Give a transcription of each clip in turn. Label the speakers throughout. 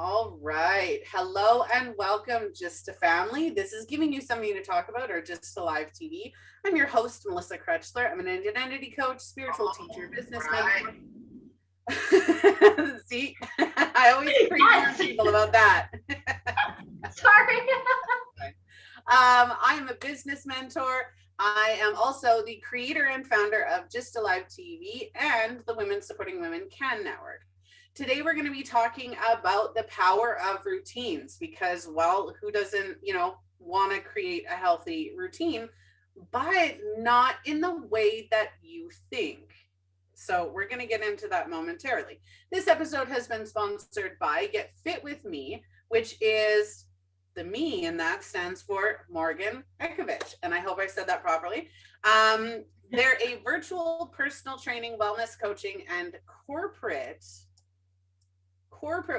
Speaker 1: All right. Hello and welcome, Just a Family. This is giving you something to talk about, or Just a Live TV. I'm your host, Melissa Krechler. I'm an identity coach, spiritual teacher, business mentor. See, I always pre-warn people about that.
Speaker 2: Sorry.
Speaker 1: I'm a business mentor. I am also the creator and founder of Just a Live TV and the Women Supporting Women Can Network. Today, we're going to be talking about the power of routines because, well, who doesn't, want to create a healthy routine, but not in the way that you think. So we're going to get into that momentarily. This episode has been sponsored by Get Fit With Me, which is the me, and that stands for Morgan Ekovich. And I hope I said that properly. They're a virtual personal training, wellness coaching, and corporate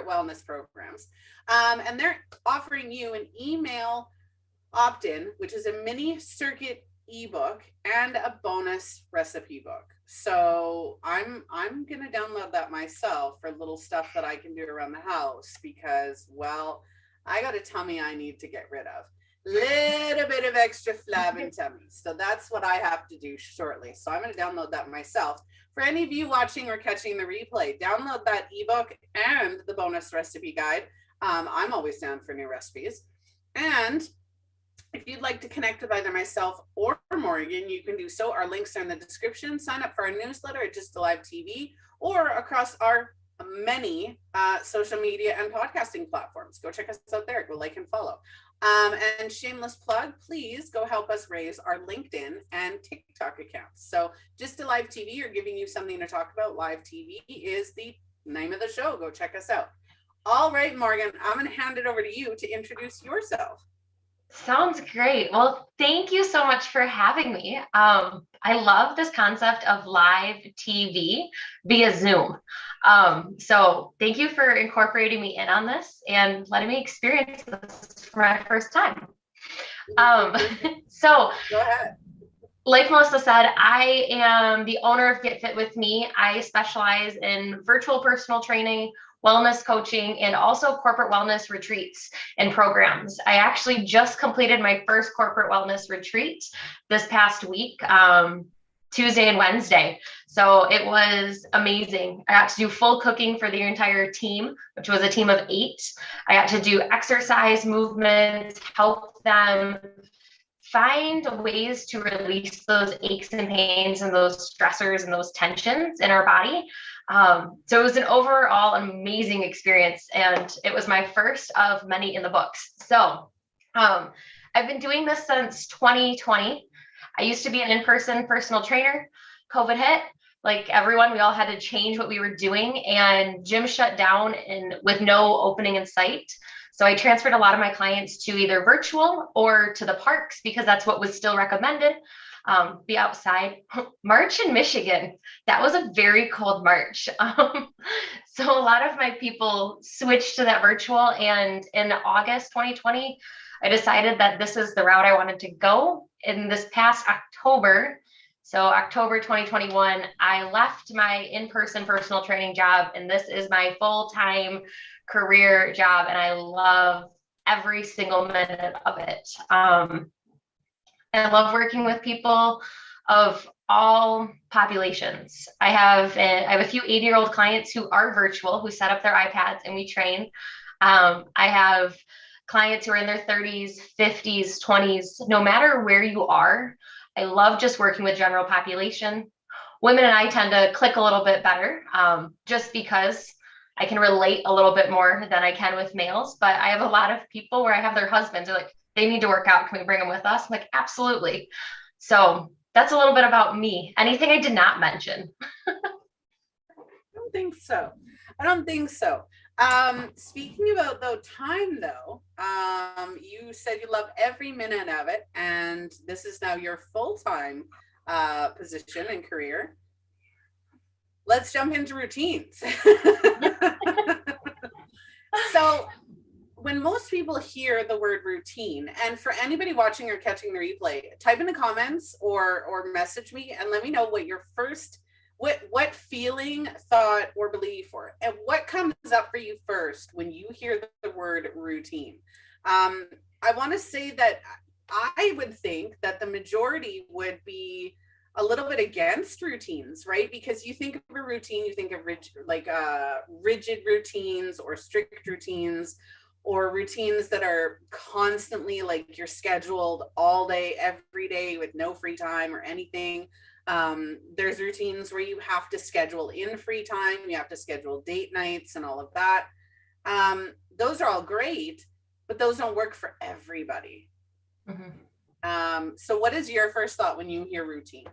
Speaker 1: wellness programs. And they're offering you an email opt-in, which is a mini circuit ebook and a bonus recipe book. So I'm going to download that myself for little stuff that I can do around the house because, well, I got a tummy I need to get rid of. Little bit of extra flab and tummy. So that's what I have to do shortly. So I'm going to download that myself. For any of you watching or catching the replay, download that ebook and the bonus recipe guide. I'm always down for new recipes. And if you'd like to connect with either myself or Morgan, you can do so. Our links are in the description. Sign up for our newsletter at Just a Live TV or across our many social media and podcasting platforms. Go check us out there. Go like and follow. And shameless plug, please go help us raise our LinkedIn and TikTok accounts. So Just a Live TV, or giving you something to talk about. Live TV is the name of the show. Go check us out. All right, Morgan, I'm going to hand it over to you to introduce yourself.
Speaker 2: Sounds great. Well, thank you so much for having me. I love this concept of live TV via Zoom. So thank you for incorporating me in on this and letting me experience this for my first time. So
Speaker 1: go ahead.
Speaker 2: Like Melissa said, I am the owner of Get Fit With Me. I specialize in virtual personal training, wellness coaching, and also corporate wellness retreats and programs. I actually just completed my first corporate wellness retreat this past week, Tuesday and Wednesday. So it was amazing. I got to do full cooking for the entire team, which was a team of 8. I got to do exercise movements, help them find ways to release those aches and pains and those stressors and those tensions in our body. So it was an overall amazing experience, and it was my first of many in the books. So I've been doing this since 2020. I used to be an in-person personal trainer. COVID hit, like everyone, we all had to change what we were doing, and gym shut down and with no opening in sight. So I transferred a lot of my clients to either virtual or to the parks because that's what was still recommended. Be outside. March in Michigan, that was a very cold March. So a lot of my people switched to that virtual, and in August 2020, I decided that this is the route I wanted to go. In this past October, so October 2021, I left my in-person personal training job, and this is my full-time career job, and I love every single minute of it. I love working with people of all populations. I have a few 80-year-old clients who are virtual, who set up their iPads and we train. I have clients who are in their 30s, 50s, 20s, no matter where you are. I love just working with general population. Women and I tend to click a little bit better just because I can relate a little bit more than I can with males. But I have a lot of people where I have their husbands are like, they need to work out. Can we bring them with us? I'm like, absolutely. So that's a little bit about me. Anything I did not mention?
Speaker 1: I don't think so. Speaking about time though, you said you love every minute of it, and this is now your full-time position and career. Let's jump into routines. So when most people hear the word routine, and for anybody watching or catching the replay, type in the comments or message me and let me know what what feeling, thought, or belief, and what comes up for you first when you hear the word routine? I want to say that I would think that the majority would be a little bit against routines, right? Because you think of a routine, you think of rigid routines or strict routines, or routines that are constantly like you're scheduled all day, every day with no free time or anything. There's routines where you have to schedule in free time, you have to schedule date nights and all of that. Those are all great, but those don't work for everybody. So what is your first thought when you hear routine?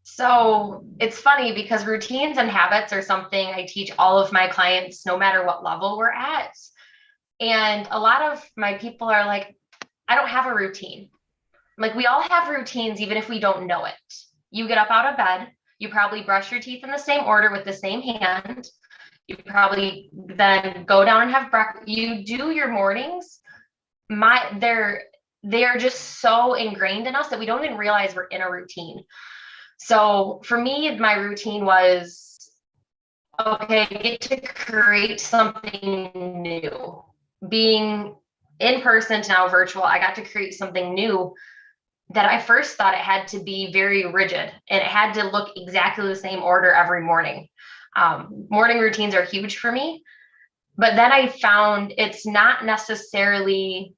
Speaker 2: So it's funny because routines and habits are something I teach all of my clients, no matter what level we're at. And a lot of my people are like, I don't have a routine. Like, we all have routines, even if we don't know it. You get up out of bed, you probably brush your teeth in the same order with the same hand. You probably then go down and have breakfast. You do your mornings. They are just so ingrained in us that we don't even realize we're in a routine. So for me, my routine was, okay, I get to create something new. Being in person to now virtual, I got to create something new that I first thought it had to be very rigid and it had to look exactly the same order every morning. Morning routines are huge for me, but then I found it's not necessarily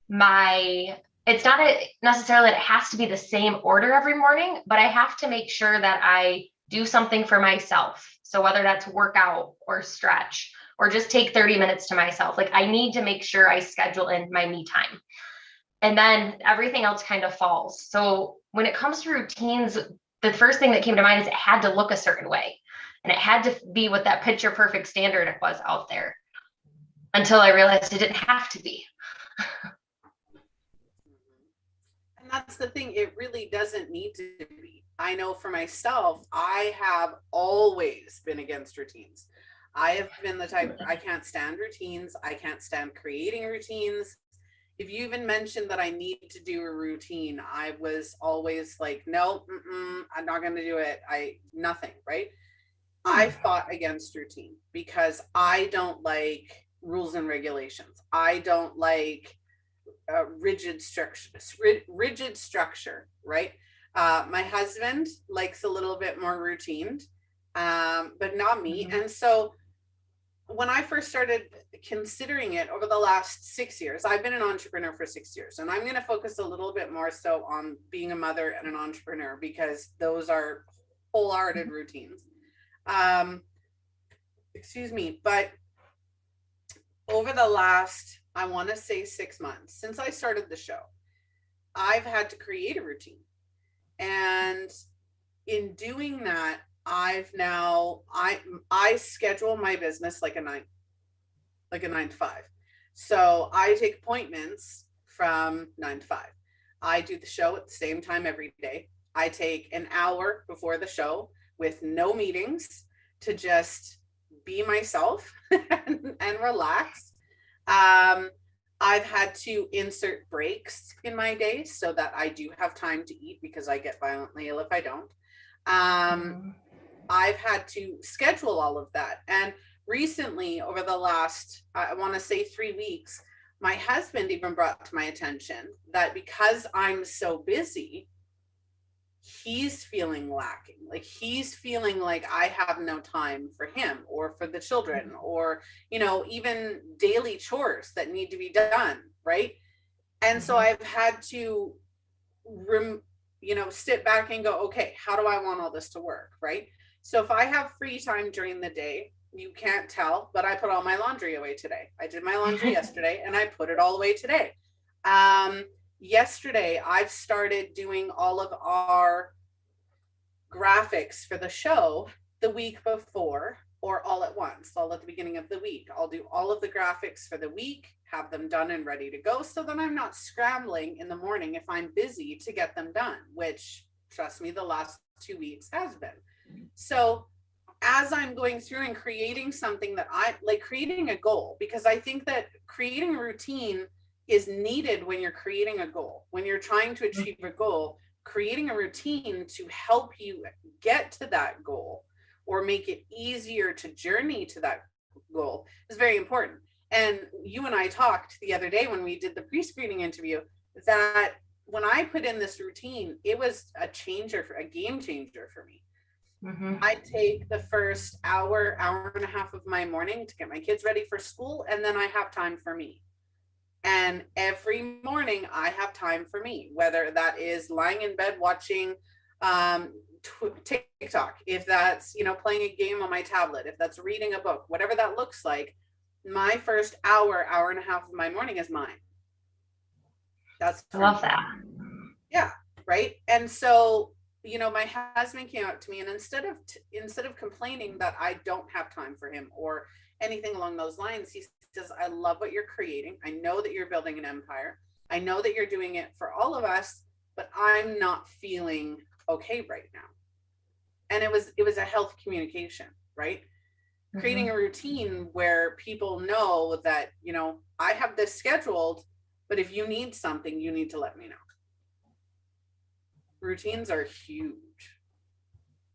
Speaker 2: necessarily that it has to be the same order every morning, but I have to make sure that I do something for myself. So whether that's workout or stretch or just take 30 minutes to myself, like I need to make sure I schedule in my me time. And then everything else kind of falls. So when it comes to routines, the first thing that came to mind is it had to look a certain way. And it had to be what that picture perfect standard it was out there, until I realized it didn't have to be.
Speaker 1: And that's the thing, it really doesn't need to be. I know for myself, I have always been against routines. I have been the type, I can't stand routines. I can't stand creating routines. If you even mentioned that I need to do a routine, I was always like, no, I'm not going to do it. Nothing, right? I fought against routine because I don't like rules and regulations. I don't like rigid structure, right? My husband likes a little bit more routine, but not me. And so when I first started considering it over the last 6 years, I've been an entrepreneur for 6 years, and I'm going to focus a little bit more so on being a mother and an entrepreneur because those are wholehearted routines. Excuse me, but over the last, I want to say 6 months since I started the show, I've had to create a routine. And in doing that, I schedule my business like a 9 to 5. So I take appointments from 9 to 5. I do the show at the same time every day. I take an hour before the show with no meetings to just be myself and relax. I've had to insert breaks in my day so that I do have time to eat because I get violently ill if I don't. I've had to schedule all of that. And recently, over the last, I want to say 3 weeks, my husband even brought to my attention that because I'm so busy, he's feeling lacking. Like he's feeling like I have no time for him or for the children or, even daily chores that need to be done. Right. And so I've had to, sit back and go, okay, how do I want all this to work? Right. So if I have free time during the day, you can't tell, but I put all my laundry away today. I did my laundry yesterday and I put it all away today. Yesterday, I've started doing all of our graphics for the show the week before or all at once, all at the beginning of the week. I'll do all of the graphics for the week, have them done and ready to go so that I'm not scrambling in the morning if I'm busy to get them done, which, trust me, the last 2 weeks has been. So as I'm going through and creating something that I like, creating a goal, because I think that creating a routine is needed when you're creating a goal. When you're trying to achieve a goal, creating a routine to help you get to that goal or make it easier to journey to that goal is very important. And you and I talked the other day when we did the pre-screening interview that when I put in this routine, it was a game changer for me. I take the first hour and a half of my morning to get my kids ready for school, and then I have time for me. And every morning I have time for me, whether that is lying in bed watching TikTok, if that's, playing a game on my tablet, if that's reading a book, whatever that looks like, my first hour and a half of my morning is mine.
Speaker 2: I love that.
Speaker 1: Yeah. Right. And so, my husband came up to me, and instead of complaining that I don't have time for him or anything along those lines, he says, I love what you're creating. I know that you're building an empire. I know that you're doing it for all of us, but I'm not feeling okay right now. And it was a health communication, right? Creating a routine where people know that, I have this scheduled, but if you need something, you need to let me know. Routines are huge.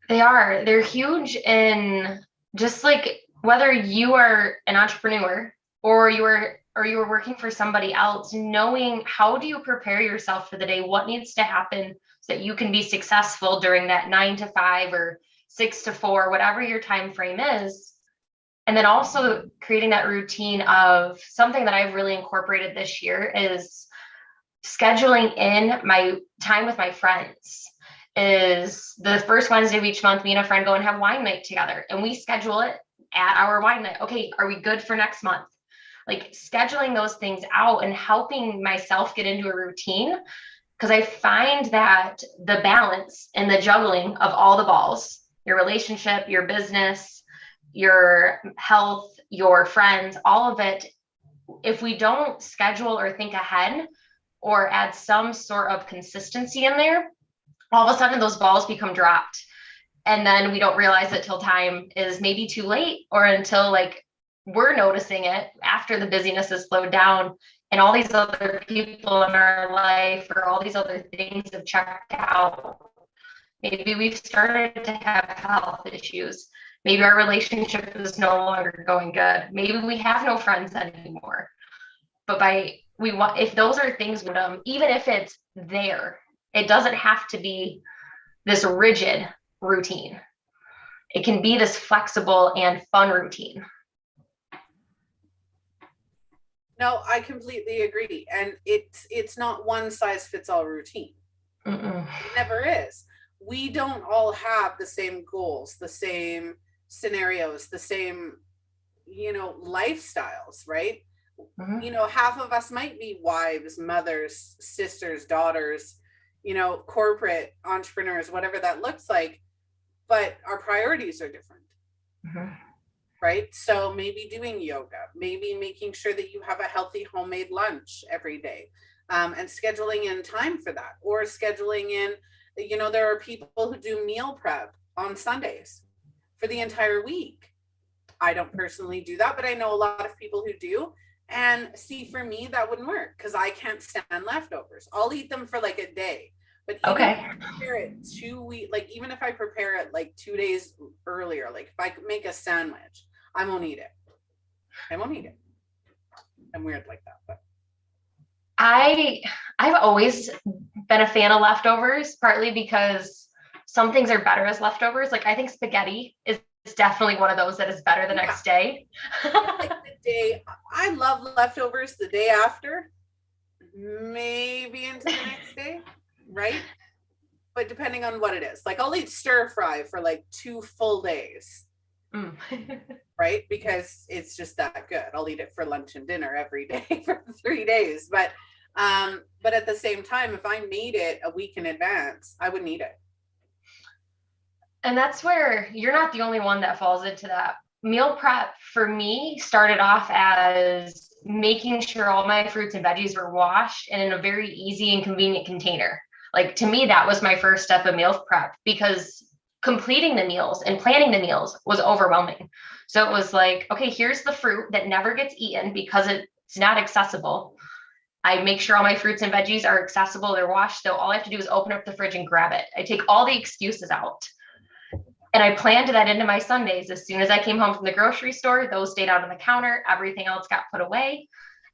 Speaker 2: They're huge in just like whether you are an entrepreneur or you were working for somebody else, knowing how do you prepare yourself for the day, what needs to happen so that you can be successful during that 9 to 5 or 6 to 4, whatever your time frame is. And then also creating that routine of something that I've really incorporated this year is scheduling in my time with my friends. Is the first Wednesday of each month, me and a friend go and have wine night together, and we schedule it at our wine night. Okay, are we good for next month? Like scheduling those things out and helping myself get into a routine, because I find that the balance and the juggling of all the balls, your relationship, your business, your health, your friends, all of it, if we don't schedule or think ahead or add some sort of consistency in there, all of a sudden those balls become dropped. And then we don't realize it till time is maybe too late, or until like we're noticing it after the busyness has slowed down and all these other people in our life or all these other things have checked out. Maybe we've started to have health issues. Maybe our relationship is no longer going good. Maybe we have no friends anymore. But if those are things, even if it's there, it doesn't have to be this rigid routine. It can be this flexible and fun routine.
Speaker 1: No, I completely agree. And it's not one size fits all routine. It never is. We don't all have the same goals, the same scenarios, the same, lifestyles, right? Half of us might be wives, mothers, sisters, daughters, corporate entrepreneurs, whatever that looks like, but our priorities are different. Right? So maybe doing yoga, maybe making sure that you have a healthy homemade lunch every day, and scheduling in time for that, or scheduling in, there are people who do meal prep on Sundays for the entire week. I don't personally do that, but I know a lot of people who do. And see, for me, that wouldn't work because I can't stand leftovers. I'll eat them for like a day. But even if I prepare it 2 weeks, like even if I prepare it like 2 days earlier, like if I could make a sandwich, I won't eat it. I'm weird like that, but
Speaker 2: I've always been a fan of leftovers, partly because some things are better as leftovers. Like I think spaghetti is definitely one of those that is better the next day.
Speaker 1: Like the day, I love leftovers the day after, maybe into the next day, right? But depending on what it is, like I'll eat stir fry for like 2 full days. Right? Because it's just that good. I'll eat it for lunch and dinner every day for 3 days. But at the same time, if I made it a week in advance, I wouldn't eat it.
Speaker 2: And that's where you're not the only one that falls into that. Meal prep for me started off as making sure all my fruits and veggies were washed and in a very easy and convenient container. Like to me, that was my first step of meal prep, because completing the meals and planning the meals was overwhelming. So it was like, okay, here's the fruit that never gets eaten because it's not accessible. I make sure all my fruits and veggies are accessible, they're washed. So all I have to do is open up the fridge and grab it. I take all the excuses out. And I planned that into my Sundays. As soon as I came home from the grocery store, those stayed out on the counter. Everything else got put away.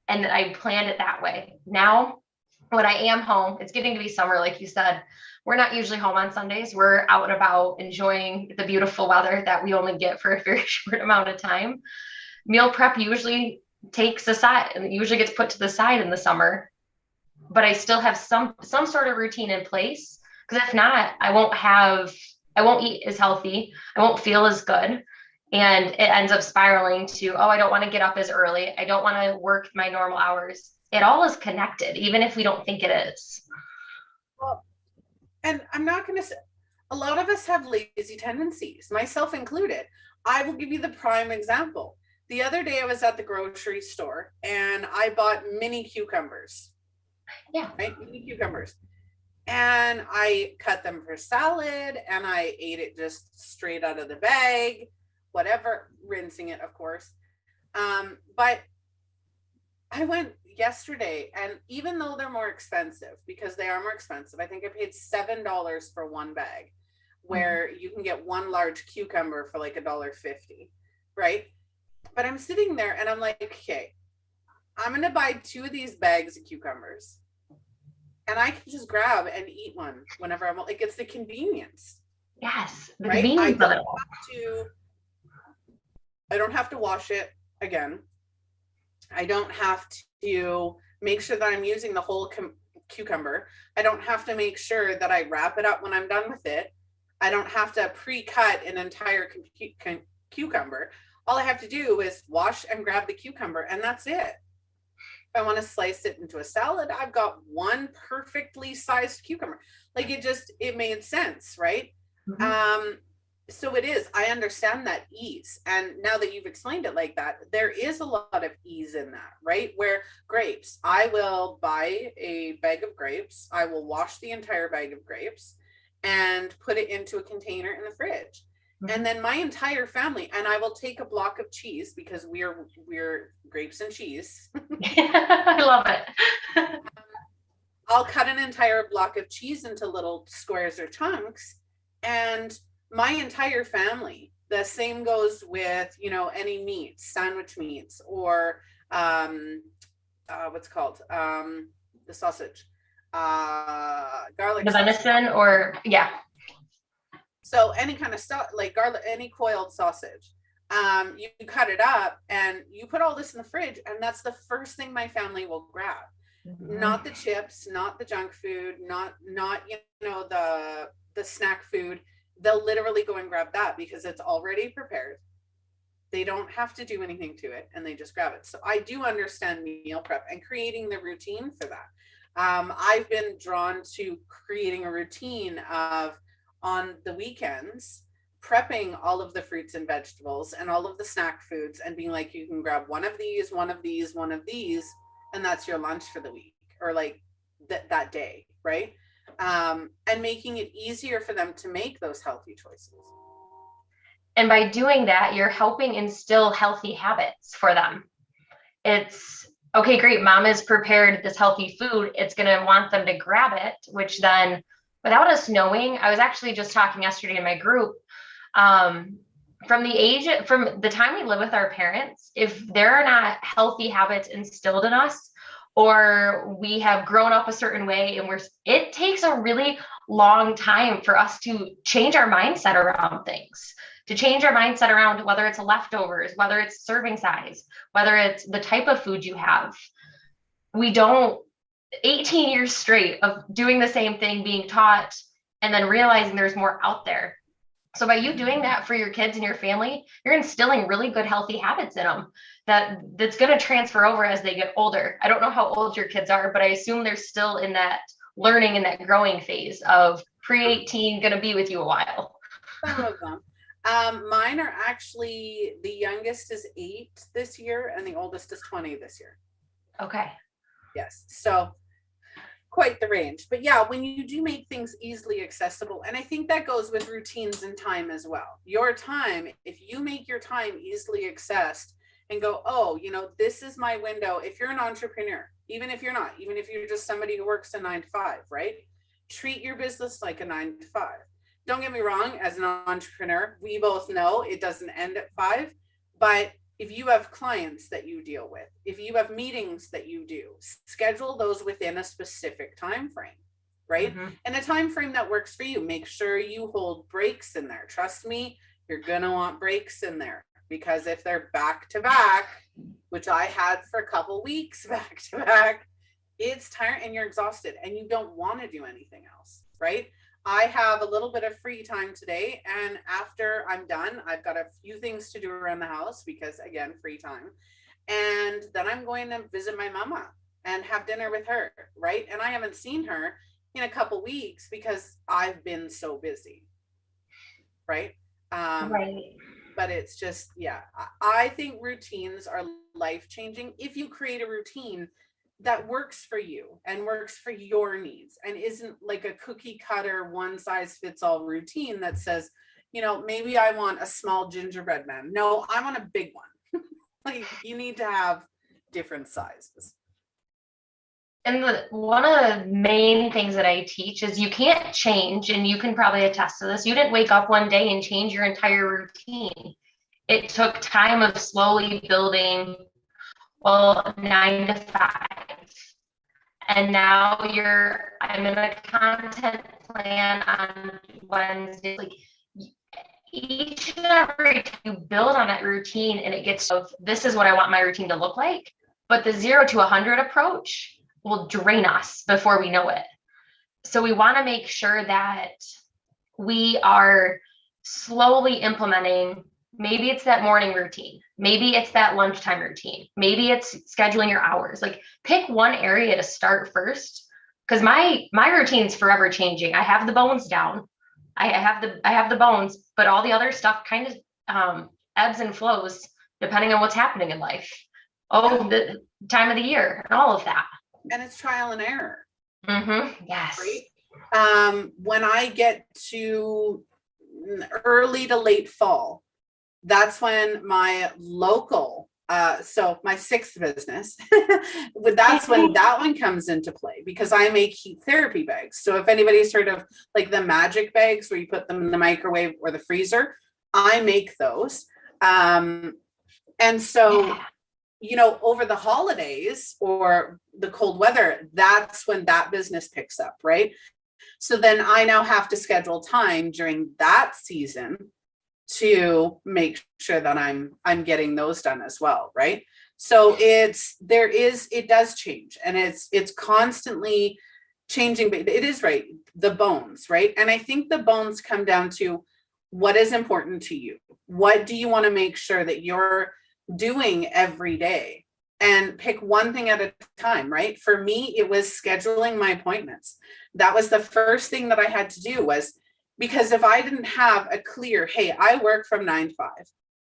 Speaker 2: And I planned it that way. Now, when I am home, it's getting to be summer, like you said. We're not usually home on Sundays. We're out and about enjoying the beautiful weather that we only get for a very short amount of time. Meal prep usually takes aside and usually gets put to the side in the summer, but I still have some sort of routine in place, because if not, I won't eat as healthy. I won't feel as good. And it ends up spiraling to, oh, I don't want to get up as early. I don't want to work my normal hours. It all is connected, even if we don't think it is.
Speaker 1: Well, and I'm not going to say, a lot of us have lazy tendencies, myself included. I will give you the prime example. The other day I was at the grocery store and I bought mini cucumbers.
Speaker 2: Yeah.
Speaker 1: Right? Mini cucumbers. And I cut them for salad and I ate it just straight out of the bag, whatever, rinsing it, of course. But I went yesterday, and even though they're more expensive, because they are more expensive, I think I paid $7 for one bag, where you can get one large cucumber for like $1.50, right? But I'm sitting there and I'm like, okay, I'm going to buy 2 of these bags of cucumbers. And I can just grab and eat one whenever I'm like, it's the convenience.
Speaker 2: Yes. The
Speaker 1: right?
Speaker 2: convenience of it.
Speaker 1: I don't have to wash it again. I don't have to make sure that I'm using the whole cucumber. I don't have to make sure that I wrap it up when I'm done with it. I don't have to pre-cut an entire cucumber. All I have to do is wash and grab the cucumber, and that's it. If I want to slice it into a salad, I've got one perfectly sized cucumber. Like it made sense, right? Mm-hmm. So it is, I understand that ease. And now that you've explained it like that, there is a lot of ease in that, right? Where grapes, I will buy a bag of grapes. I will wash the entire bag of grapes and put it into a container in the fridge. And then my entire family, and I will take a block of cheese, because we're grapes and cheese.
Speaker 2: I love it.
Speaker 1: I'll cut an entire block of cheese into little squares or chunks, and my entire family, the same goes with, any meats, sandwich meats, or what's called the sausage, garlic,
Speaker 2: the venison, or yeah.
Speaker 1: So any kind of stuff like garlic, any coiled sausage, you cut it up and you put all this in the fridge, and that's the first thing my family will grab. Mm-hmm. Not the chips, not the junk food, not the snack food. They'll literally go and grab that because it's already prepared. They don't have to do anything to it, and they just grab it. So I do understand meal prep and creating the routine for that. I've been drawn to creating a routine of, on the weekends, prepping all of the fruits and vegetables and all of the snack foods, and being like, you can grab one of these, one of these, one of these, and that's your lunch for the week, or like that day, right? And making it easier for them to make those healthy choices.
Speaker 2: And by doing that, you're helping instill healthy habits for them. It's, okay, great, mom has prepared this healthy food. It's going to want them to grab it, which then, without us knowing, I was actually just talking yesterday in my group, from the time we live with our parents, if there are not healthy habits instilled in us, or we have grown up a certain way, and it takes a really long time for us to change our mindset around things, to change our mindset around whether it's leftovers, whether it's serving size, whether it's the type of food you have. 18 years straight of doing the same thing, being taught, and then realizing there's more out there. So by you doing that for your kids and your family, you're instilling really good, healthy habits in them that's going to transfer over as they get older. I don't know how old your kids are, but I assume they're still in that learning and that growing phase of pre-18, going to be with you a while.
Speaker 1: Some of them. Mine are actually, the youngest is 8 this year and the oldest is 20 this year.
Speaker 2: Okay.
Speaker 1: Yes. So quite the range. But yeah, when you do make things easily accessible, and I think that goes with routines and time as well. Your time, if you make your time easily accessed and go, oh, this is my window. If you're an entrepreneur, even if you're not, even if you're just somebody who works a 9 to 5, right? Treat your business like a 9 to 5. Don't get me wrong, as an entrepreneur, we both know it doesn't end at 5, but if you have clients that you deal with, if you have meetings that you do, schedule those within a specific time frame, right? And a time frame that works for you. Make sure you hold breaks in there. Trust me, you're gonna want breaks in there, because if they're back to back, which I had for a couple weeks back to back, it's tiring and you're exhausted and you don't want to do anything else, right? I have a little bit of free time today, and after I'm done, I've got a few things to do around the house because, again, free time. And then I'm going to visit my mama and have dinner with her, right? And I haven't seen her in a couple weeks because I've been so busy, right?
Speaker 2: Right.
Speaker 1: But it's just, yeah, I think routines are life-changing if you create a routine that works for you and works for your needs and isn't like a cookie cutter one size fits all routine that says, maybe I want a small gingerbread man. No, I want a big one. Like, you need to have different sizes.
Speaker 2: And one of the main things that I teach is you can't change, and you can probably attest to this. You didn't wake up one day and change your entire routine. It took time of slowly building, 9 to 5. And now I'm in a content plan on Wednesday. Like, each and every time you build on that routine, and it gets of, this is what I want my routine to look like. But the 0 to 100 approach will drain us before we know it. So we want to make sure that we are slowly implementing. Maybe it's that morning routine. Maybe it's that lunchtime routine. Maybe it's scheduling your hours. Like, pick one area to start first, because my routine's forever changing. I have the bones down. I have the bones, but all the other stuff kind of ebbs and flows depending on what's happening in life. The time of the year and all of that.
Speaker 1: And it's trial and error.
Speaker 2: Yes.
Speaker 1: Right? When I get to early to late fall, that's when my local, so my 6th business, that's when that one comes into play, because I make heat therapy bags. So if anybody's heard of like the magic bags where you put them in the microwave or the freezer, I make those. And so, over the holidays or the cold weather, that's when that business picks up, right? So then I now have to schedule time during that season to make sure that I'm getting those done as well, right? So it does change, and it's constantly changing, but it is right, the bones, right? And I think the bones come down to what is important to you. What do you want to make sure that you're doing every day? And pick one thing at a time, right? For me, it was scheduling my appointments. That was the first thing that I had to do, was because if I didn't have a clear, hey, I work from 9 to 5,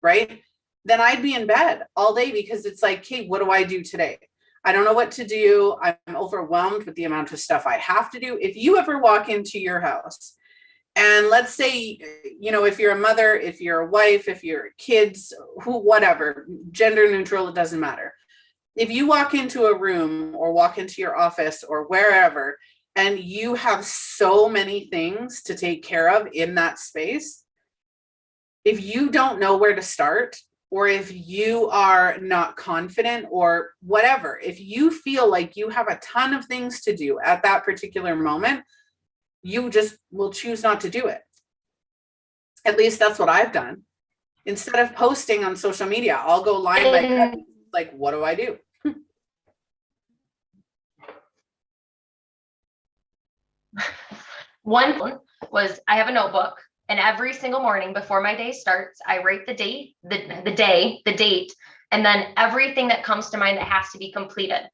Speaker 1: right? Then I'd be in bed all day, because it's like, hey, what do I do today? I don't know what to do. I'm overwhelmed with the amount of stuff I have to do. If you ever walk into your house, and let's say, if you're a mother, if you're a wife, if you're kids, whatever, gender neutral, it doesn't matter. If you walk into a room or walk into your office or wherever, and you have so many things to take care of in that space, if you don't know where to start, or if you are not confident or whatever, if you feel like you have a ton of things to do at that particular moment, you just will choose not to do it. At least that's what I've done. Instead of posting on social media, I'll go line by line, like, what do I do?
Speaker 2: One was, I have a notebook, and every single morning before my day starts, I write the date, the date, and then everything that comes to mind that has to be completed.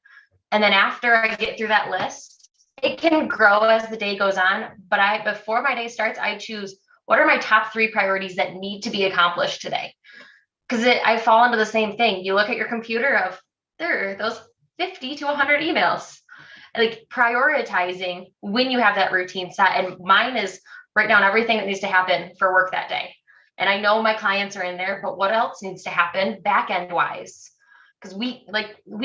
Speaker 2: And then after I get through that list, it can grow as the day goes on, but before my day starts, I choose, what are my top 3 priorities that need to be accomplished today? Because I fall into the same thing. You look at your computer of, there are those 50 to 100 emails. Like, prioritizing when you have that routine set. And mine is write down everything that needs to happen for work that day. And I know my clients are in there, but what else needs to happen back end wise? Because we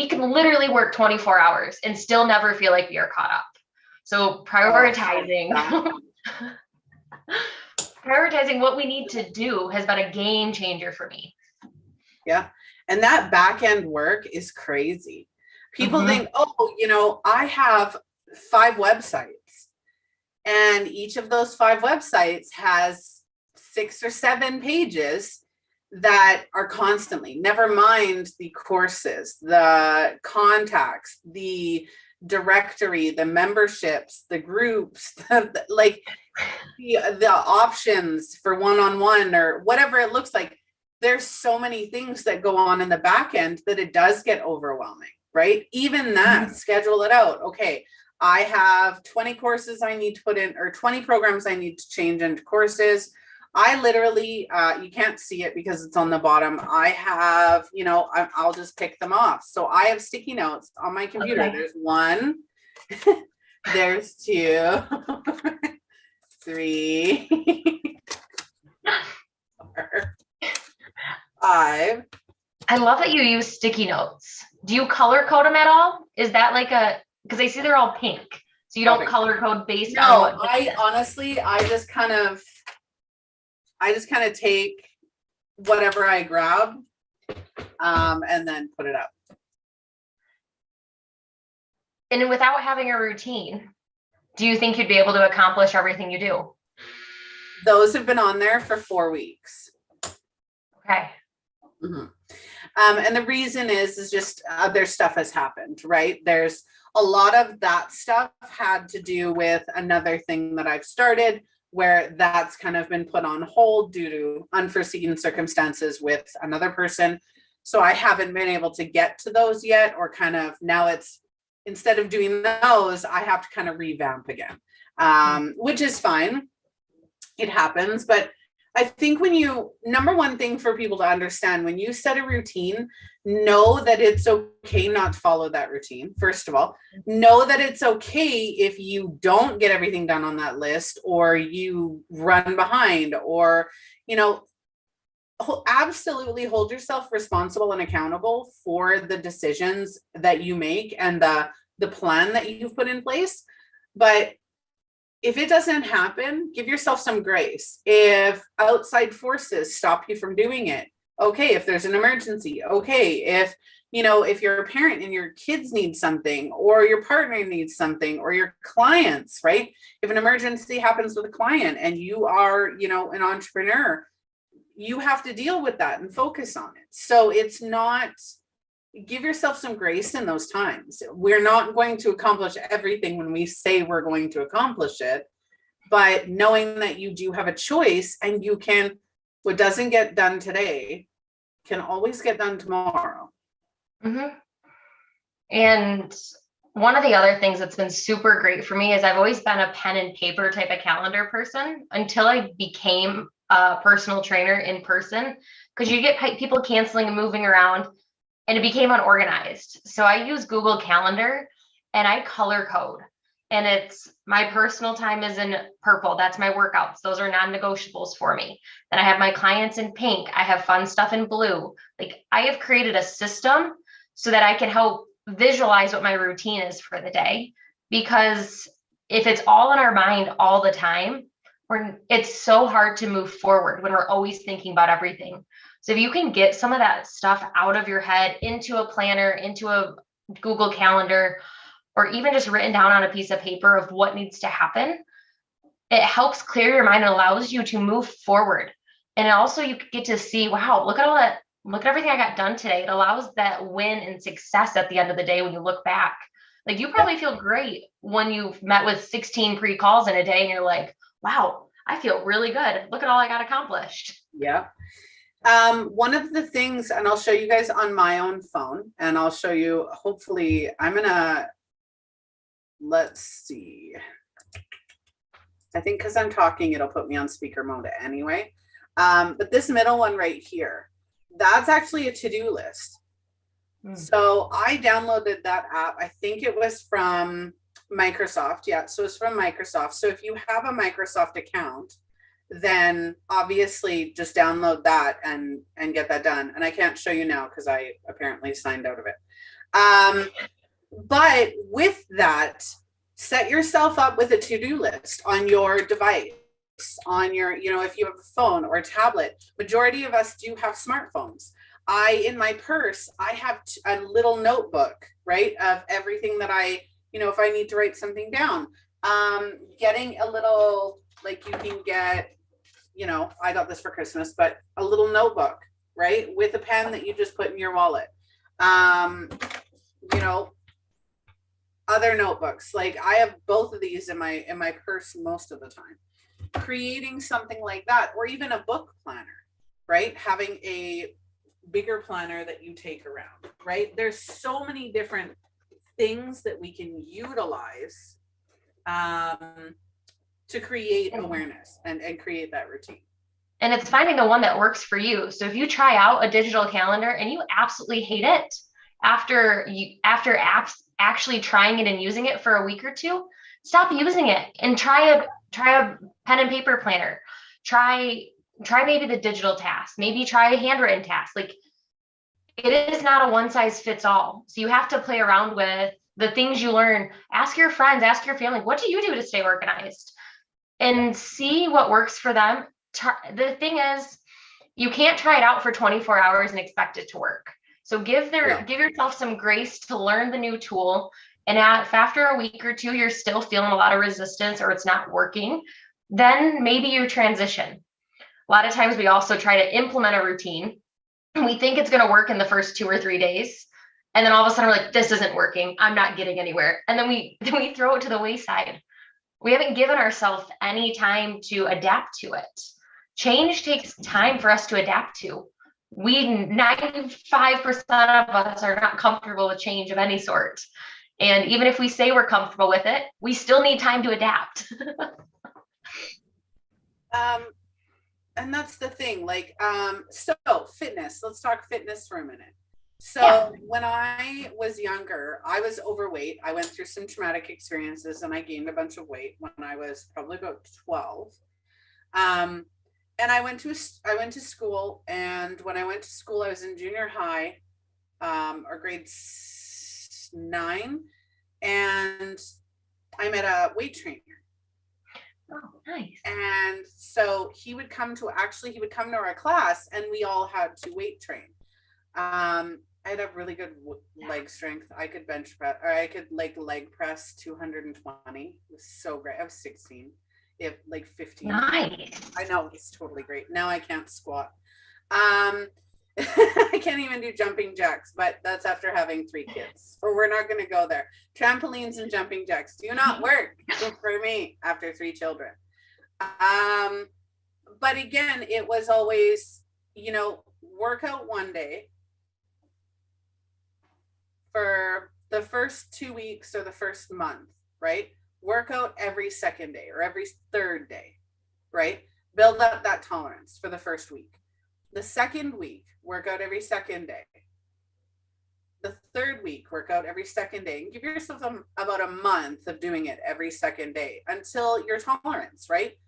Speaker 2: can literally work 24 hours and still never feel like we are caught up. So prioritizing, prioritizing what we need to do has been a game changer for me.
Speaker 1: Yeah. And that back end work is crazy. People think, oh, I have 5 websites, and each of those 5 websites has 6 or 7 pages that are constantly, never mind the courses, the contacts, the directory, the memberships, the groups, like the options for one-on-one or whatever it looks like. There's so many things that go on in the back end that it does get overwhelming, right? Even that, schedule it out. Okay, I have 20 courses I need to put in, or 20 programs I need to change into courses. I literally, you can't see it because it's on the bottom. I have, I'll just pick them off. So I have sticky notes on my computer. Okay. There's 1, there's 2, 3, 4, 5.
Speaker 2: I love that you use sticky notes. Do you color code them at all? Is that like because I see they're all pink. So you don't color code based on what?
Speaker 1: No, I just kind of take whatever I grab and then put it up.
Speaker 2: And without having a routine, do you think you'd be able to accomplish everything you do?
Speaker 1: Those have been on there for 4 weeks.
Speaker 2: Okay.
Speaker 1: And the reason is just other stuff has happened, right? There's a lot of that stuff had to do with another thing that I've started where that's kind of been put on hold due to unforeseen circumstances with another person. So I haven't been able to get to those yet, or kind of now it's, instead of doing those, I have to kind of revamp again, which is fine. It happens. But I think number one thing for people to understand, when you set a routine, know that it's okay not to follow that routine. First of all, know that it's okay if you don't get everything done on that list, or you run behind, or, absolutely hold yourself responsible and accountable for the decisions that you make and the plan that you've put in place. But if it doesn't happen, give yourself some grace. If outside forces stop you from doing it, okay. If there's an emergency, okay. If you're a parent and your kids need something, or your partner needs something, or your clients, right? If an emergency happens with a client and you are, an entrepreneur, you have to deal with that and focus on it. So it's not, give yourself some grace in those times. We're not going to accomplish everything when we say we're going to accomplish it, but knowing that you do have a choice, and you can, what doesn't get done today can always get done tomorrow.
Speaker 2: And one of the other things that's been super great for me is I've always been a pen and paper type of calendar person until I became a personal trainer in person, because you get people canceling and moving around, and it became unorganized. So I use Google Calendar and I color code, and it's my personal time is in purple. That's my workouts. Those are non-negotiables for me. Then I have my clients in pink. I have fun stuff in blue. Like, I have created a system so that I can help visualize what my routine is for the day, because if it's all in our mind all the time, it's so hard to move forward when we're always thinking about everything. So if you can get some of that stuff out of your head into a planner, into a Google Calendar, or even just written down on a piece of paper of what needs to happen, it helps clear your mind and allows you to move forward. And also you get to see, wow, look at everything I got done today. It allows that win and success at the end of the day when you look back. Like, you probably feel great when you've met with 16 pre-calls in a day and you're like, wow, I feel really good. Look at all I got accomplished.
Speaker 1: Yeah. One of the things, and I'll show you guys on my own phone, and I'll show you, hopefully, let's see. I think because I'm talking, it'll put me on speaker mode anyway. But this middle one right here, that's actually a to-do list. So I downloaded that app. I think it was from Microsoft. Yeah, so it's from Microsoft. So if you have a Microsoft account, then obviously just download that and get that done. And I can't show you now because I apparently signed out of it. But with that, set yourself up with a to-do list on your device, on your, if you have a phone or a tablet. Majority of us do have smartphones. In my purse, I have a little notebook, right, of everything that if I need to write something down. Getting a little, like, you can get, I got this for Christmas, but a little notebook, right, with a pen that you just put in your wallet. Other notebooks, like I have both of these in my purse most of the time. Creating something like that, or even a book planner, right? Having a bigger planner that you take around, right? There's so many different things that we can utilize to create awareness and create that routine.
Speaker 2: And it's finding the one that works for you. So if you try out a digital calendar and you absolutely hate it after actually trying it and using it for a week or two, stop using it and try a pen and paper planner. Try maybe the digital task, maybe try a handwritten task. Like, it is not a one size fits all. So you have to play around with the things you learn. Ask your friends, ask your family, what do you do to stay organized? And see what works for them. The thing is, you can't try it out for 24 hours and expect it to work. So give yourself some grace to learn the new tool. And if after a week or two, you're still feeling a lot of resistance or it's not working, then maybe you transition. A lot of times we also try to implement a routine and we think it's going to work in the first 2 or 3 days. And then all of a sudden we're like, this isn't working. I'm not getting anywhere. And then we throw it to the wayside. We haven't given ourselves any time to adapt to it. Change takes time for us to adapt to. 95% of us are not comfortable with change of any sort. And even if we say we're comfortable with it, we still need time to adapt.
Speaker 1: And that's the thing, like, so fitness, let's talk fitness for a minute. So when I was younger, I was overweight. I went through some traumatic experiences and I gained a bunch of weight when I was probably about 12. And I went to school, and when I went to school, I was in junior high, or grade 9, and I met a weight trainer.
Speaker 2: Oh, nice.
Speaker 1: And so he would come to our class, and we all had to weight train. I had a really good leg strength. I could bench press, or I could leg press 220. It was so great. I was 16. Like 15.
Speaker 2: Nice.
Speaker 1: I know, it's totally great. Now I can't squat. I can't even do jumping jacks, but that's after having 3 kids. So we're not going to go there. Trampolines and jumping jacks do not work for me after 3 children. But again, it was always, workout one day for the first 2 weeks or the first month, right? Workout every second day or every third day, right? Build up that tolerance for the first week. The second week, workout every second day. The third week, workout every second day. And give yourself about a month of doing it every second day until your tolerance, right?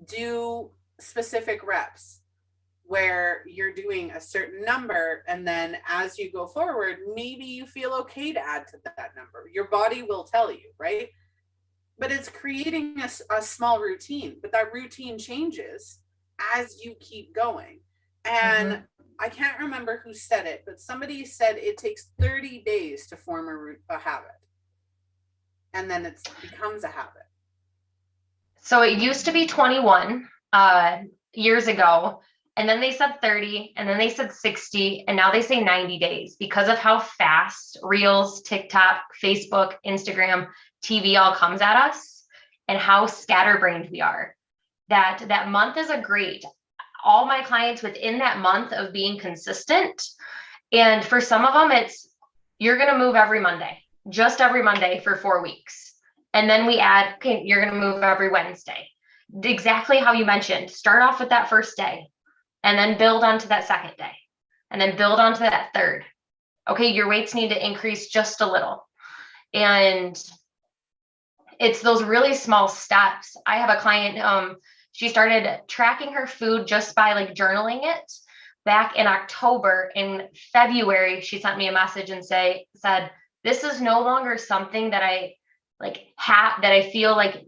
Speaker 1: Do specific reps where you're doing a certain number, and then as you go forward, maybe you feel okay to add to that number. Your body will tell you, right? But it's creating a small routine, but that routine changes as you keep going. And I can't remember who said it, but somebody said it takes 30 days to form a habit. And then it becomes a habit.
Speaker 2: So it used to be 21 years ago. And then they said 30, and then they said 60, and now they say 90 days because of how fast Reels, TikTok, Facebook, Instagram, TV all comes at us and how scatterbrained we are. That month is a great. All my clients within that month of being consistent, and for some of them, it's you're going to move every Monday, just every Monday for 4 weeks. And then we add, okay, you're going to move every Wednesday. Exactly how you mentioned, start off with that first day. And then build onto that second day, and then build onto that third. Okay, your weights need to increase just a little. And it's those really small steps. I have a client, She started tracking her food just by like journaling it back in October. In February, she sent me a message and said, this is no longer something that I like that I feel like,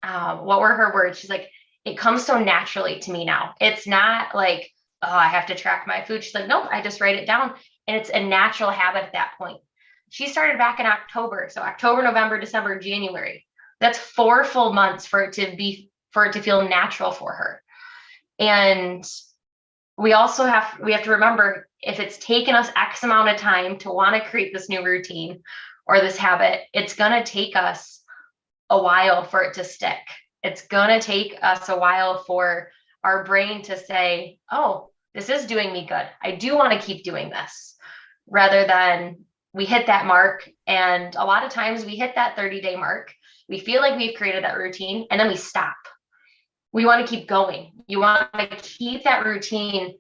Speaker 2: what were her words? She's like, it comes so naturally to me now. It's not like, oh, I have to track my food. She's like, nope, I just write it down. And it's a natural habit at that point. She started back in October. So October, November, December, January. That's 4 full months for it to feel natural for her. And we have to remember, if it's taken us X amount of time to want to create this new routine or this habit, it's going to take us a while for it to stick. It's going to take us a while for our brain to say, oh, this is doing me good. I do want to keep doing this, rather than we hit that mark. And a lot of times we hit that 30-day mark. We feel like we've created that routine and then we stop. We want to keep going. You want to keep that routine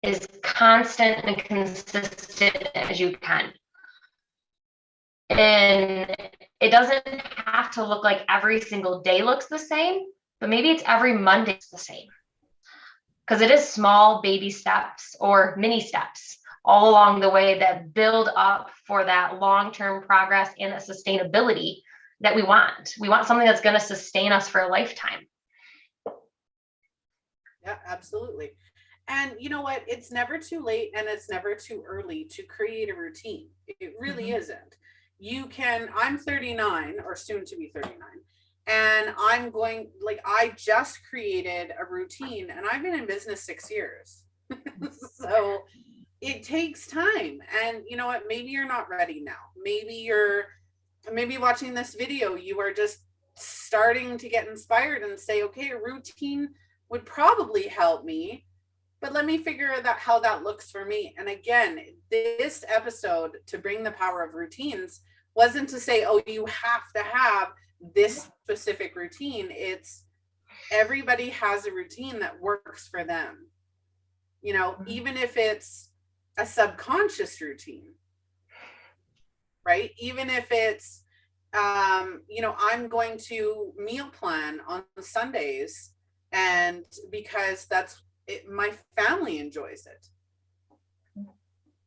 Speaker 2: as constant and consistent as you can. And it doesn't have to look like every single day looks the same, but maybe it's every Monday it's the same. Because it is small baby steps or mini steps all along the way that build up for that long-term progress and that sustainability that we want. We want something that's going to sustain us for a lifetime.
Speaker 1: Yeah, absolutely. And you know what? It's never too late and it's never too early to create a routine. It really isn't. I'm 39 or soon to be 39. And I just created a routine and I've been in business 6 years. So it takes time. And you know what? Maybe you're not ready now. Maybe watching this video, you are just starting to get inspired and say, okay, a routine would probably help me, but let me figure out how that looks for me. And again, this episode, to bring the power of routines, wasn't to say, oh, you have to have this specific routine. It's everybody has a routine that works for them. Even if it's a subconscious routine, right? Even if it's, I'm going to meal plan on Sundays, and because my family enjoys it,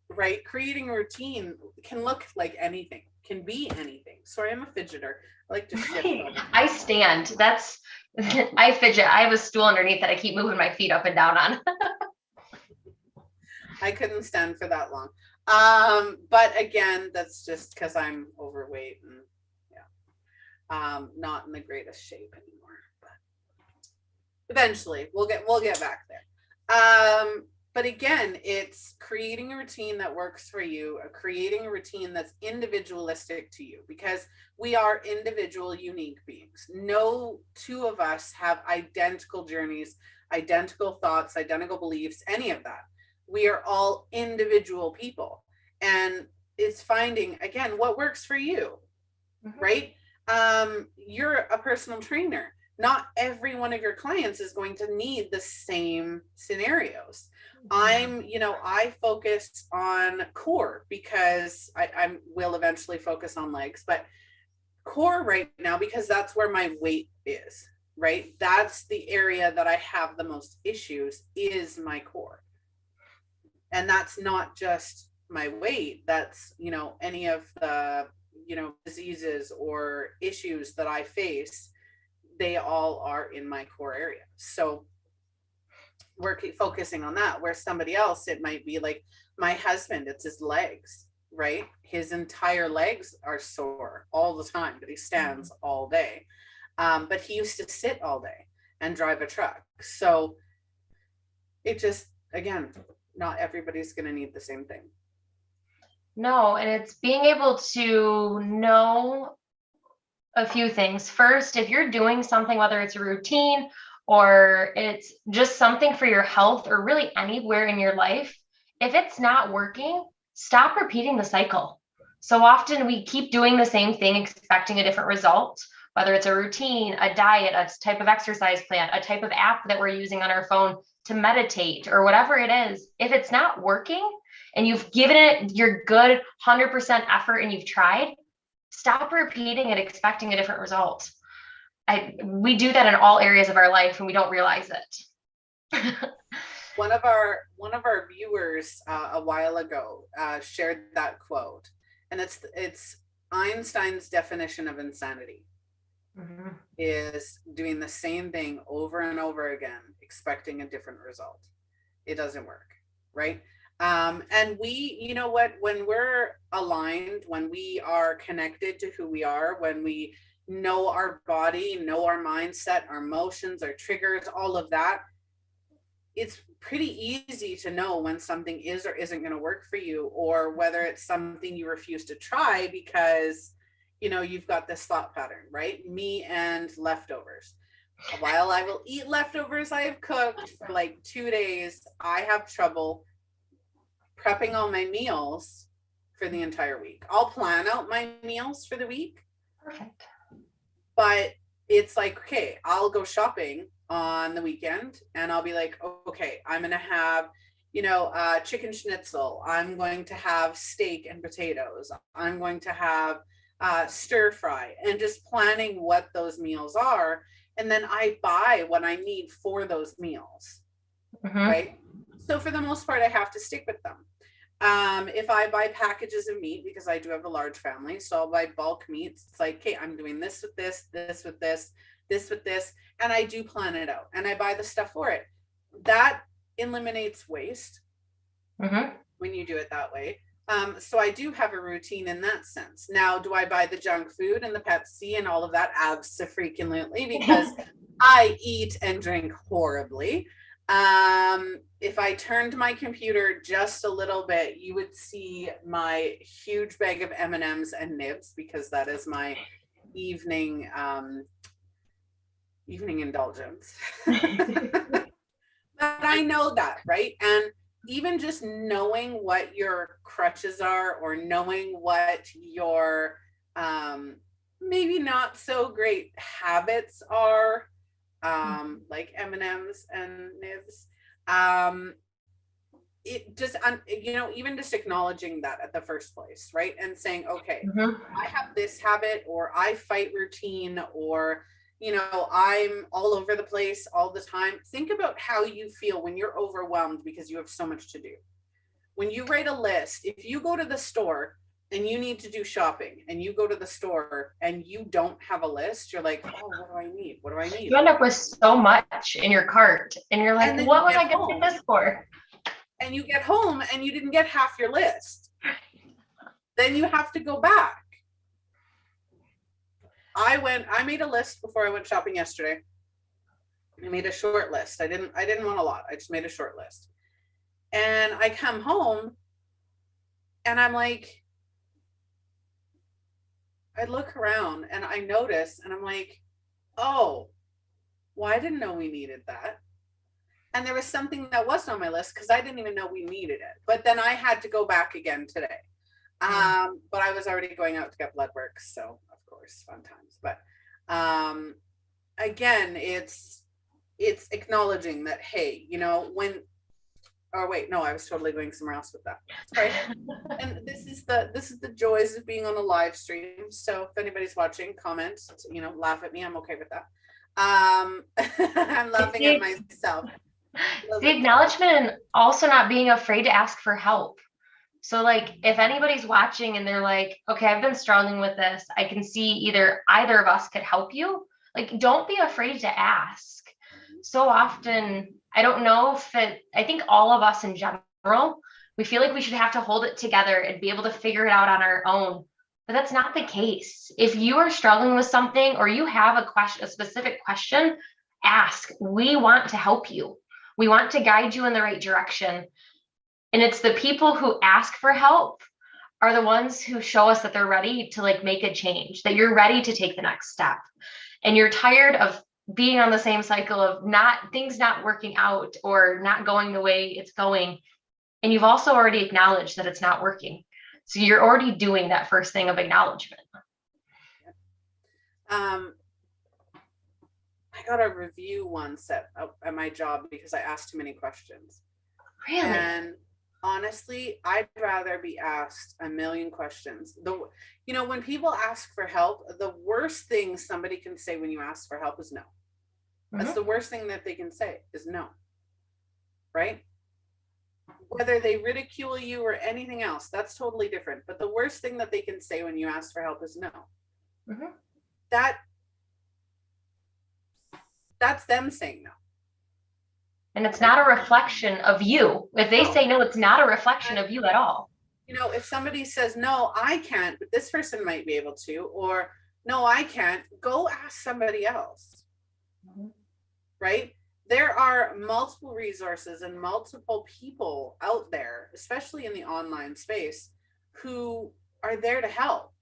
Speaker 1: right? Creating a routine can look like anything, can be anything. Sorry, I'm a fidgeter. I like to shift.
Speaker 2: I stand. I fidget. I have a stool underneath that I keep moving my feet up and down on.
Speaker 1: I couldn't stand for that long. But again, that's just because I'm overweight and not in the greatest shape anymore. Eventually we'll get back there. But again, it's creating a routine that works for you, creating a routine that's individualistic to you, because we are individual, unique beings. No two of us have identical journeys, identical thoughts, identical beliefs, any of that. We are all individual people, and it's finding, again, what works for you, right? You're a personal trainer. Not every one of your clients is going to need the same scenarios. I focus on core because I will eventually focus on legs, but core right now, because that's where my weight is, right? That's the area that I have the most issues, is my core. And that's not just my weight. That's, any of the, diseases or issues that I face. They all are in my core area. So we're focusing on that, where somebody else, it might be like my husband, it's his legs, right? His entire legs are sore all the time, but he stands all day. But he used to sit all day and drive a truck. So it just, again, not everybody's going to need the same thing.
Speaker 2: No, and it's being able to know a few things. First, if you're doing something, whether it's a routine or it's just something for your health or really anywhere in your life, if it's not working, stop repeating the cycle. So often we keep doing the same thing, expecting a different result, whether it's a routine, a diet, a type of exercise plan, a type of app that we're using on our phone to meditate, or whatever it is. If it's not working and you've given it your good 100% effort and you've tried, stop repeating it, expecting a different result. we do that in all areas of our life and we don't realize it.
Speaker 1: One of our viewers a while ago shared that quote, and it's Einstein's definition of insanity. Mm-hmm. Is doing the same thing over and over again, expecting a different result. It doesn't work, right? And we, you know what, when we're aligned, when we are connected to who we are, when we know our body, know our mindset, our emotions, our triggers, all of that, it's pretty easy to know when something is or isn't going to work for you, or whether it's something you refuse to try because, you know, you've got this thought pattern, right? Me and leftovers. While I will eat leftovers I have cooked for like 2 days, I have trouble prepping all my meals for the entire week. I'll plan out my meals for the week. Perfect. But it's like, okay, I'll go shopping on the weekend and I'll be like, okay, I'm going to have, you know, chicken schnitzel. I'm going to have steak and potatoes. I'm going to have stir fry, and just planning what those meals are. And then I buy what I need for those meals, right? So for the most part, I have to stick with them. If I buy packages of meat, because I do have a large family, so I'll buy bulk meats. It's like, okay, I'm doing this with this, this with this, this with this, and I do plan it out and I buy the stuff for it. That eliminates waste when you do it that way. So I do have a routine in that sense. Now, do I buy the junk food and the Pepsi and all of that? Abso-freaking-lutely, because I eat and drink horribly. If I turned my computer just a little bit, you would see my huge bag of M&Ms and nibs, because that is my evening indulgence. But I know that, right? And even just knowing what your crutches are, or knowing what your maybe not so great habits are, like M&Ms and nibs, it just, you know, even just acknowledging that at the first place, right? And saying, okay, I have this habit, or I fight routine, or, you know, I'm all over the place all the time. Think about how you feel when you're overwhelmed because you have so much to do. When you write a list, if you go to the store and you need to do shopping, and you go to the store and you don't have a list, you're like, oh, what do I need? What do I need?
Speaker 2: You end up with so much in your cart and you're like, what was I going to get this for?
Speaker 1: And you get home and you didn't get half your list. Then you have to go back. I made a list before I went shopping yesterday. I made a short list. I didn't want a lot. I just made a short list. And I come home and I'm like, I look around and I notice, and I'm like, oh, well, I didn't know we needed that. And there was something that wasn't on my list because I didn't even know we needed it. But then I had to go back again today. But I was already going out to get blood work, so of course, fun times. But again, it's acknowledging that, hey, you know, when, oh wait, no, I was totally going somewhere else with that. Right. And this is the joys of being on a live stream. So if anybody's watching, comment, you know, laugh at me. I'm okay with that. I'm laughing at myself.
Speaker 2: The acknowledgement, and also not being afraid to ask for help. So like, if anybody's watching and they're like, okay, I've been struggling with this, I can see either of us could help you. Like, don't be afraid to ask. So often, I don't know if I think all of us in general, we feel like we should have to hold it together and be able to figure it out on our own. But that's not the case. If you are struggling with something, or you have a specific question, ask. We want to help you. We want to guide you in the right direction. And it's the people who ask for help are the ones who show us that they're ready to like make a change, that you're ready to take the next step. And you're tired of being on the same cycle of things not working out or not going the way it's going. And you've also already acknowledged that it's not working. So you're already doing that first thing of acknowledgement.
Speaker 1: I got a review once at my job because I asked too many questions.
Speaker 2: Really?
Speaker 1: And Honestly, I'd rather be asked a million questions. When people ask for help, the worst thing somebody can say when you ask for help is no. That's the worst thing that they can say is no. Right? Whether they ridicule you or anything else, that's totally different. But the worst thing that they can say when you ask for help is no. That's them saying no.
Speaker 2: And it's not a reflection of you. If they say no, it's not a reflection of you at all.
Speaker 1: If somebody says, no, I can't, but this person might be able to, or no, I can't, go ask somebody else. Right? There are multiple resources and multiple people out there, especially in the online space, who are there to help.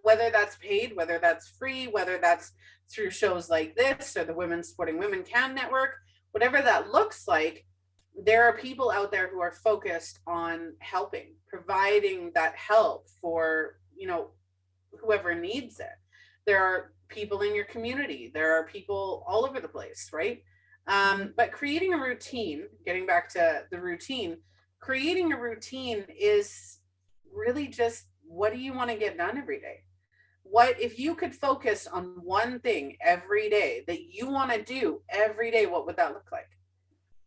Speaker 1: Whether that's paid, whether that's free, whether that's through shows like this or the Women Supporting Women Can Network, whatever that looks like, there are people out there who are focused on helping, providing that help for, whoever needs it. There are people in your community. There are people all over the place, right? But creating a routine, getting back to the routine, creating a routine is really just, what do you want to get done every day? What if you could focus on one thing every day that you want to do every day? What would that look like?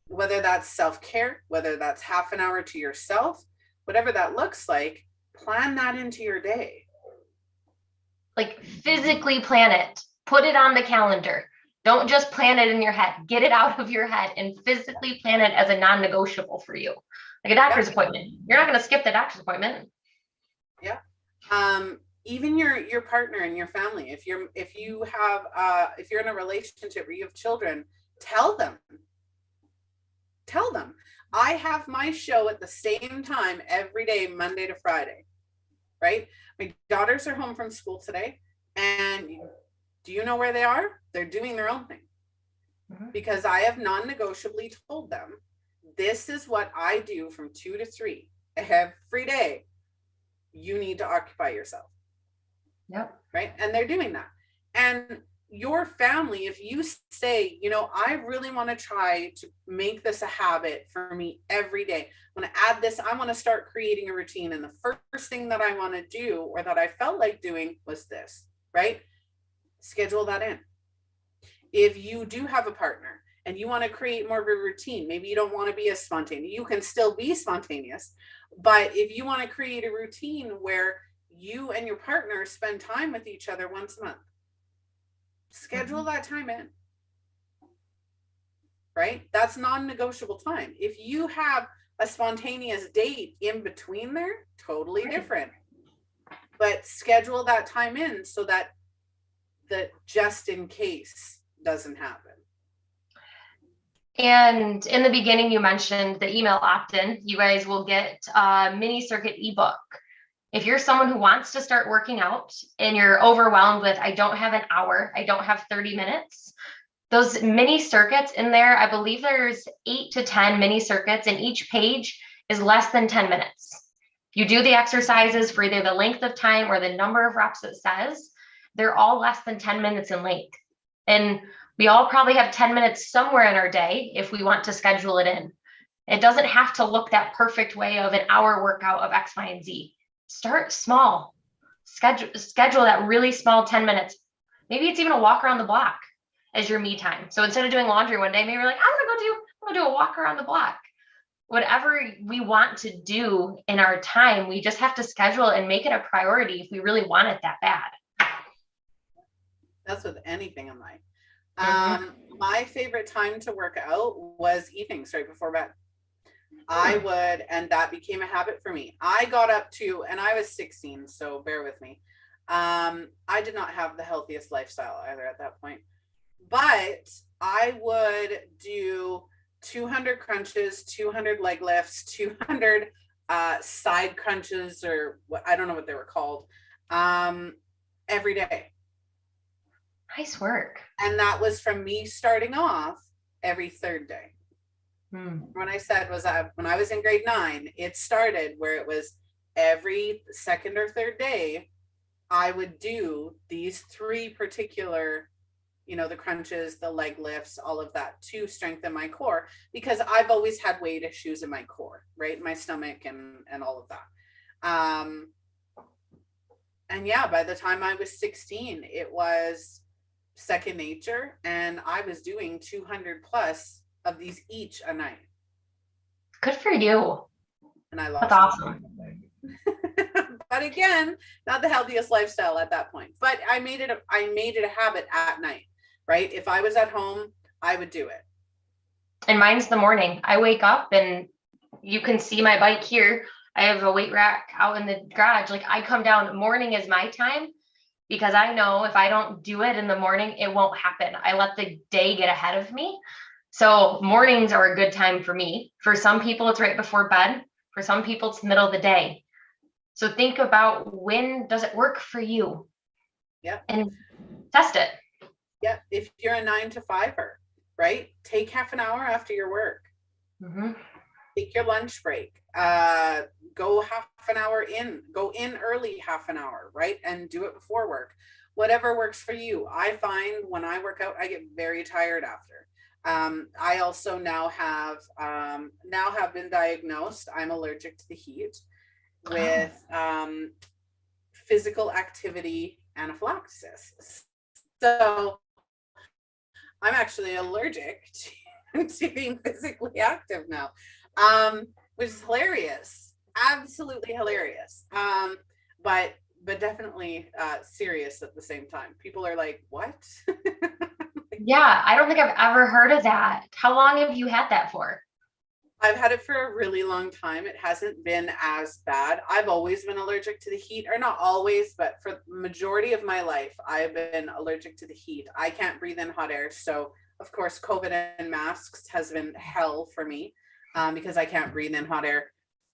Speaker 1: Whether that's self-care, whether that's half an hour to yourself, whatever that looks like, plan that into your day.
Speaker 2: Like physically plan it, put it on the calendar. Don't just plan it in your head, get it out of your head and physically plan it as a non-negotiable for you. Like a doctor's appointment. You're not going to skip the doctor's appointment.
Speaker 1: Yeah. Even your partner and your family, if you're in a relationship where you have children, tell them, I have my show at the same time every day, Monday to Friday, right? My daughters are home from school today, and do you know where they are? They're doing their own thing. Because I have non-negotiably told them, this is what I do from 2 to 3 every day. You need to occupy yourself.
Speaker 2: Yep.
Speaker 1: Right. And they're doing that. And your family, if you say, I really want to try to make this a habit for me every day. I want to add this. I want to start creating a routine. And the first thing that I want to do, or that I felt like doing, was this, right? Schedule that in. If you do have a partner and you want to create more of a routine, maybe you don't want to be as spontaneous. You can still be spontaneous. But if you want to create a routine where you and your partner spend time with each other once a month, schedule that time in. Right? That's non-negotiable time. If you have a spontaneous date in between there, totally different. But schedule that time in so that the just in case doesn't happen.
Speaker 2: And in the beginning, you mentioned the email opt-in. You guys will get a mini circuit ebook. If you're someone who wants to start working out and you're overwhelmed with, I don't have an hour, I don't have 30 minutes, those mini circuits in there, I believe there's 8 to 10 mini circuits, and each page is less than 10 minutes. If you do the exercises for either the length of time or the number of reps it says, they're all less than 10 minutes in length. And we all probably have 10 minutes somewhere in our day if we want to schedule it in. It doesn't have to look that perfect way of an hour workout of X, Y, and Z. Start small. Schedule that really small 10 minutes. Maybe it's even a walk around the block as your me time. So instead of doing laundry one day, maybe you're like, I'm gonna do a walk around the block. Whatever we want to do in our time, we just have to schedule and make it a priority if we really want it that bad.
Speaker 1: That's with anything in life. My favorite time to work out was evenings right before bed. I would, and that became a habit for me. I got up to, and I was 16, so bear with me. I did not have the healthiest lifestyle either at that point, but I would do 200 crunches, 200 leg lifts, 200 side crunches, or what, I don't know what they were called, every day.
Speaker 2: Nice work.
Speaker 1: And that was from me starting off every third day. When I said was when I was in grade 9, it started where it was every second or third day, I would do these 3 particular, the crunches, the leg lifts, all of that to strengthen my core, because I've always had weight issues in my core, right? My stomach and all of that. And yeah, by the time I was 16, it was second nature, and I was doing 200 plus of these each a night.
Speaker 2: Good for you.
Speaker 1: And I lost.
Speaker 2: That's awesome.
Speaker 1: But again, not the healthiest lifestyle at that point. But I made it a habit at night, right? If I was at home, I would do it.
Speaker 2: And mine's the morning. I wake up and you can see my bike here. I have a weight rack out in the garage. Like, I come down, morning is my time, because I know if I don't do it in the morning, it won't happen. I let the day get ahead of me. So mornings are a good time for me. For some people, it's right before bed. For some people, it's the middle of the day. So think about, when does it work for you?
Speaker 1: Yeah.
Speaker 2: And test it.
Speaker 1: Yeah. If you're a 9 to 5er, right? Take half an hour after your work.
Speaker 2: Mm-hmm.
Speaker 1: Take your lunch break. Go half an hour in. Go in early half an hour, right? And do it before work. Whatever works for you. I find when I work out, I get very tired after. I also now have been diagnosed. I'm allergic to the heat with physical activity anaphylaxis. So I'm actually allergic to being physically active now, which is hilarious, absolutely hilarious, but definitely serious at the same time. People are like, what?
Speaker 2: Yeah, I don't think I've ever heard of that. How long have you had that for?
Speaker 1: I've had it for a really long time. It hasn't been as bad. I've always been allergic to the heat, or not always, but for the majority of my life, I've been allergic to the heat. I can't breathe in hot air. So of course, COVID and masks has been hell for me, because I can't breathe in hot air.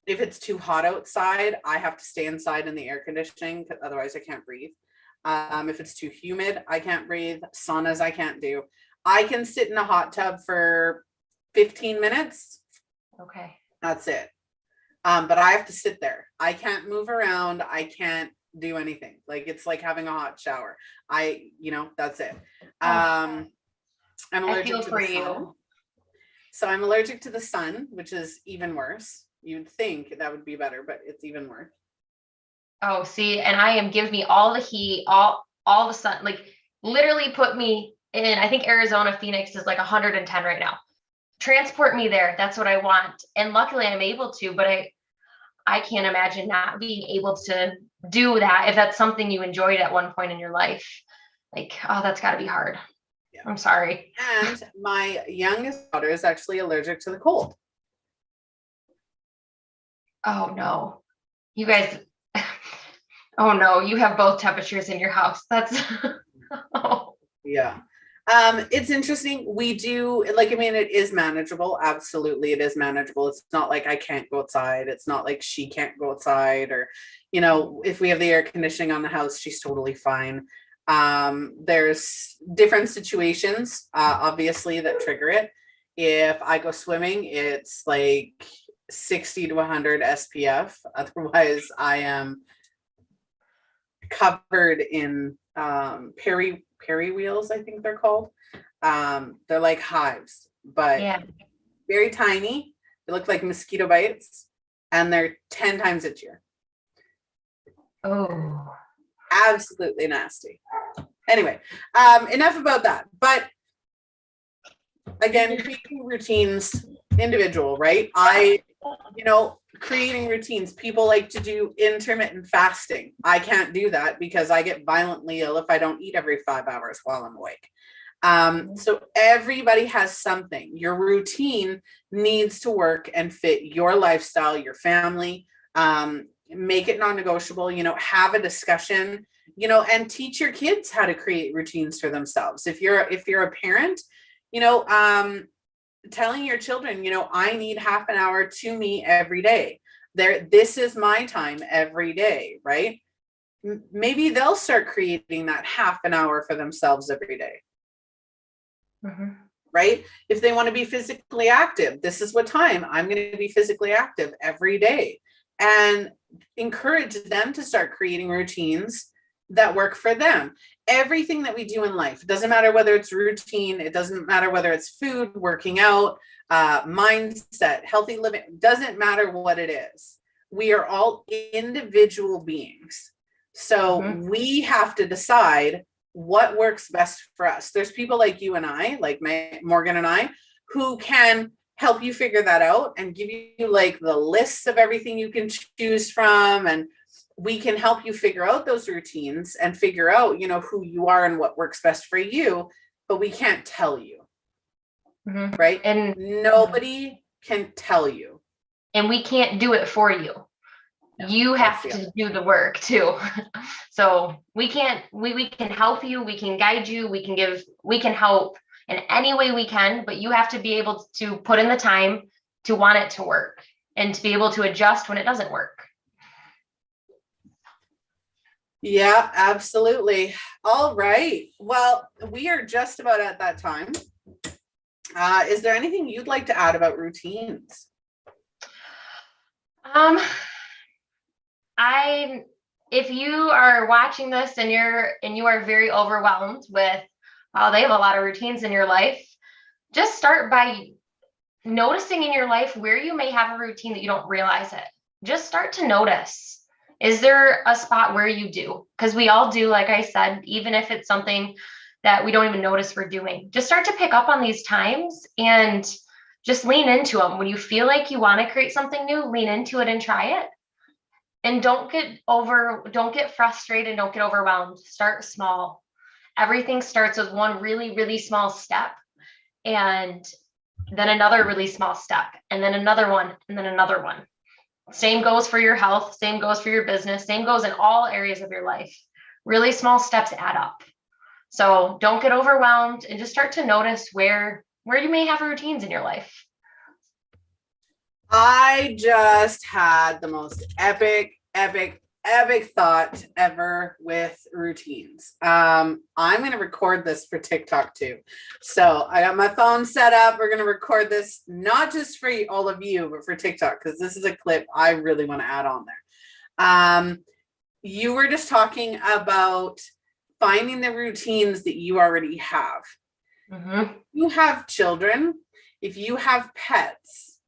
Speaker 1: If it's too hot outside, I have to stay inside in the air conditioning, otherwise I can't breathe. If it's too humid, I can't breathe. Saunas, I can't do. I can sit in a hot tub for 15 minutes.
Speaker 2: Okay.
Speaker 1: That's it. But I have to sit there. I can't move around. I can't do anything. Like, it's like having a hot shower. That's it. I'm allergic to the sun. So I'm allergic to the sun, which is even worse. You'd think that would be better, but it's even worse.
Speaker 2: Oh, see, and give me all the heat, all the sun, like literally put me in, I think Arizona, Phoenix is like 110 right now. Transport me there. That's what I want. And luckily I'm able to, but I can't imagine not being able to do that if that's something you enjoyed at one point in your life. Like, oh, that's got to be hard. Yeah. I'm sorry.
Speaker 1: And my youngest daughter is actually allergic to the cold.
Speaker 2: Oh no. You guys, oh no, you have both temperatures in your house. That's, oh.
Speaker 1: Yeah. It's interesting. We do, it is manageable. Absolutely. It is manageable. It's not like I can't go outside. It's not like she can't go outside, or, if we have the air conditioning on the house, she's totally fine. There's different situations, obviously, that trigger it. If I go swimming, it's like 60 to 100 SPF. Otherwise, I am covered in Perry wheels, I think they're called. They're like hives, but very tiny. They look like mosquito bites, and they're 10 times itchier.
Speaker 2: Oh,
Speaker 1: absolutely nasty. Anyway, enough about that. But again, creating routines, individual, right? Creating routines. People like to do intermittent fasting. I can't do that because I get violently ill if I don't eat every 5 hours while I'm awake. So everybody has something. Your routine needs to work and fit your lifestyle, your family. Make it non-negotiable, have a discussion, and teach your kids how to create routines for themselves. If you're a parent, telling your children, I need half an hour to me every day. This is my time every day, right? Maybe they'll start creating that half an hour for themselves every day. Mm-hmm. Right? If they want to be physically active, this is what time I'm going to be physically active every day, and encourage them to start creating routines that work for them. Everything that we do in life, it doesn't matter whether it's routine, it doesn't matter whether it's food, working out, mindset, healthy living, doesn't matter what it is. We are all individual beings. So we have to decide what works best for us. There's people like you and I, like Morgan and I, who can help you figure that out and give you like the lists of everything you can choose from. And we can help you figure out those routines and figure out, you know, who you are and what works best for you, but we can't tell you. Right? And nobody can tell you.
Speaker 2: And we can't do it for you. No, you have to do the work too. So we can help you, we can guide you, we can help in any way we can, but you have to be able to put in the time to want it to work and to be able to adjust when it doesn't work.
Speaker 1: Yeah, absolutely. All right. Well, we are just about at that time. Is there anything you'd like to add about routines?
Speaker 2: If you are watching this and you are very overwhelmed with, oh, they have a lot of routines in your life, just start by noticing in your life where you may have a routine that you don't realize it. Just start to notice. Is there a spot where you do? Because we all do, like I said, even if it's something that we don't even notice we're doing. Just start to pick up on these times and just lean into them. When you feel like you want to create something new, lean into it and try it. And don't get frustrated, don't get overwhelmed. Start small. Everything starts with one really, really small step, and then another really small step, and then another one, and then another one. Same goes for your health, same goes for your business, same goes in all areas of your life. Really small steps add up. So don't get overwhelmed and just start to notice where you may have routines in your life.
Speaker 1: I just had the most epic thought ever with routines. I'm going to record this for TikTok too. So I got my phone set up. We're going to record this, not just for all of you, but for TikTok, because this is a clip I really want to add on there. You were just talking about finding the routines that you already have. If you have children, if you have pets,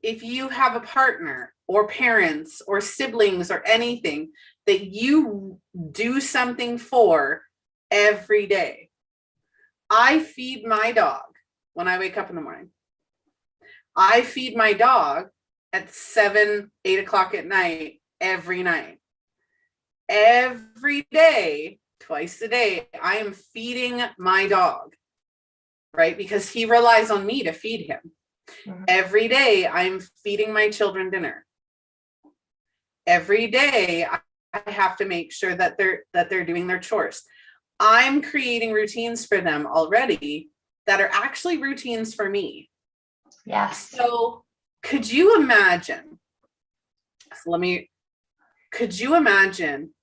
Speaker 1: if you have a partner or parents or siblings or anything that you do something for every day. I feed my dog when I wake up in the morning. I feed my dog at 7, 8 o'clock at night, every night. Every day, twice a day, I am feeding my dog, right? Because he relies on me to feed him. Every day I'm feeding my children dinner. Every day I have to make sure that they're doing their chores. I'm creating routines for them already that are actually routines for me.
Speaker 2: Yes.
Speaker 1: So could you imagine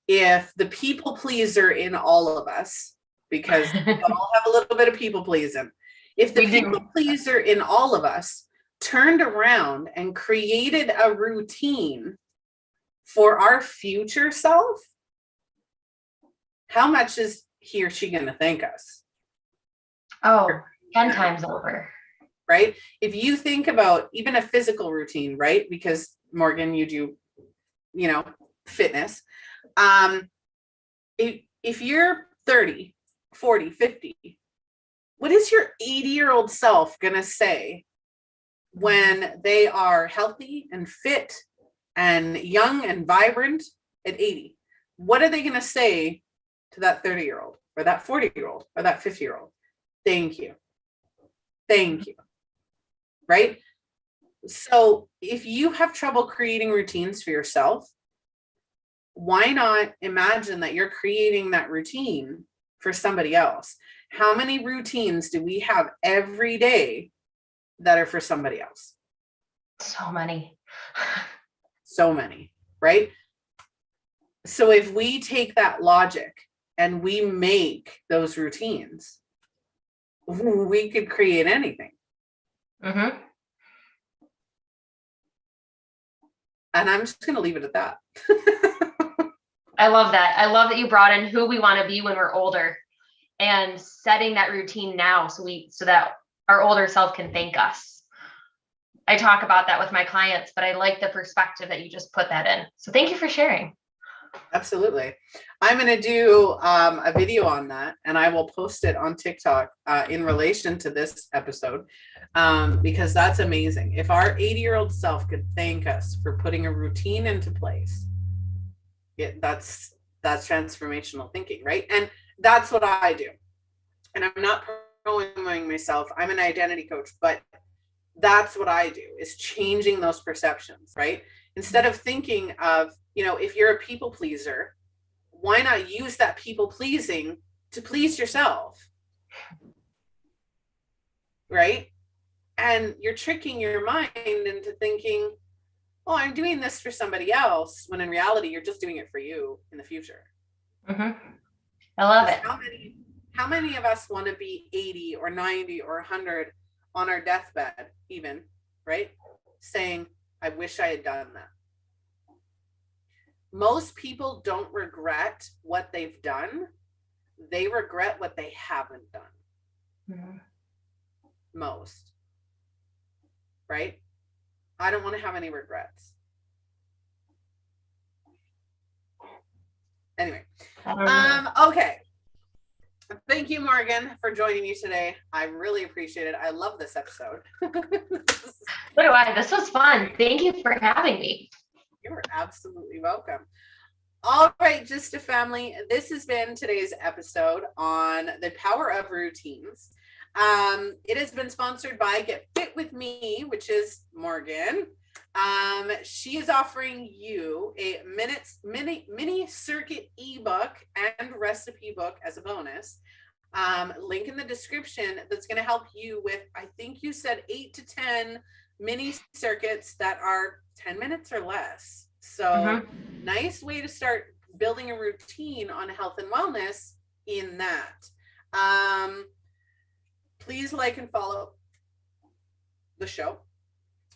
Speaker 1: if the people pleaser in all of us, because we all have a little bit of people pleasing, if the people pleaser in all of us turned around and created a routine for our future self, how much is he or she going to thank us?
Speaker 2: Oh, 10 times over.
Speaker 1: Right? If you think about even a physical routine, right? Because Morgan, you do, fitness. If you're 30, 40, 50, what is your 80-year-old self going to say when they are healthy and fit and young and vibrant at 80? What are they going to say to that 30-year-old or that 40-year-old or that 50-year-old? Thank you. Thank you. Right? So if you have trouble creating routines for yourself, why not imagine that you're creating that routine for somebody else? How many routines do we have every day that are for somebody else?
Speaker 2: So many.
Speaker 1: So many, right? So if we take that logic and we make those routines, we could create anything. And I'm just going to leave it at that.
Speaker 2: I love that. I love that you brought in who we want to be when we're older and setting that routine now so that our older self can thank us. I talk about that with my clients, but I like the perspective that you just put that in. So thank you for sharing.
Speaker 1: Absolutely. I'm going to do a video on that, and I will post it on TikTok in relation to this episode, because that's amazing. If our 80-year-old self could thank us for putting a routine into place, that's transformational thinking, right? And that's what I do. And I'm not promoting myself. I'm an identity coach, but that's what I do, is changing those perceptions, right? Instead of thinking of, if you're a people pleaser, why not use that people pleasing to please yourself, right? And you're tricking your mind into thinking, oh, I'm doing this for somebody else, when in reality, you're just doing it for you in the future.
Speaker 2: Mm-hmm. I love it.
Speaker 1: How many of us want to be 80 or 90 or 100 on our deathbed, even, right? Saying, I wish I had done that. Most people don't regret what they've done. They regret what they haven't done. Mm-hmm. Most. Right? I don't want to have any regrets. Anyway. Okay. Thank you, Morgan, for joining me today. I really appreciate it. I love this episode.
Speaker 2: So do I. This was fun. Thank you for having me.
Speaker 1: You're absolutely welcome. All right, Just a Family. This has been today's episode on the power of routines. It has been sponsored by Get Fit With Me, which is Morgan. She is offering you a mini circuit ebook and recipe book as a bonus. Link in the description, that's going to help you with, I think you said 8 to 10 mini circuits that are 10 minutes or less. So nice way to start building a routine on health and wellness in that. Please like and follow the show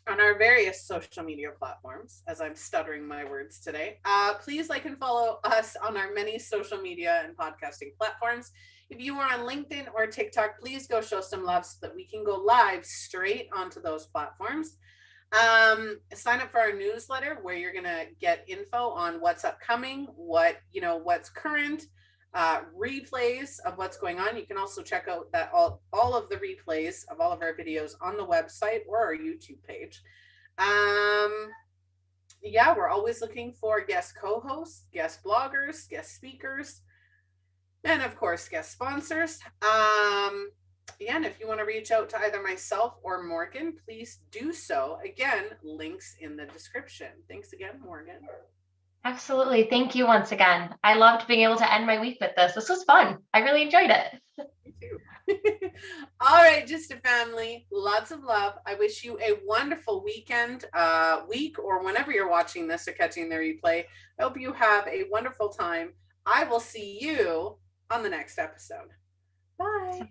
Speaker 1: on our various social media platforms, as I'm stuttering my words today. Please like and follow us on our many social media and podcasting platforms. If you are on LinkedIn or TikTok, please go show some love so that we can go live straight onto those platforms. Sign up for our newsletter, where you're going to get info on what's upcoming, what's current, replays of what's going on. You can also check out that all of the replays of all of our videos on the website or our YouTube page. We're always looking for guest co-hosts, guest bloggers, guest speakers, and of course, guest sponsors. And if you want to reach out to either myself or Morgan, please do so. Again, links in the description. Thanks again, Morgan.
Speaker 2: Absolutely. Thank you once again. I loved being able to end my week with this. This was fun. I really enjoyed it.
Speaker 1: Me too. All right, Just a Family. Lots of love. I wish you a wonderful weekend, week, or whenever you're watching this or catching the replay. I hope you have a wonderful time. I will see you on the next episode. Bye.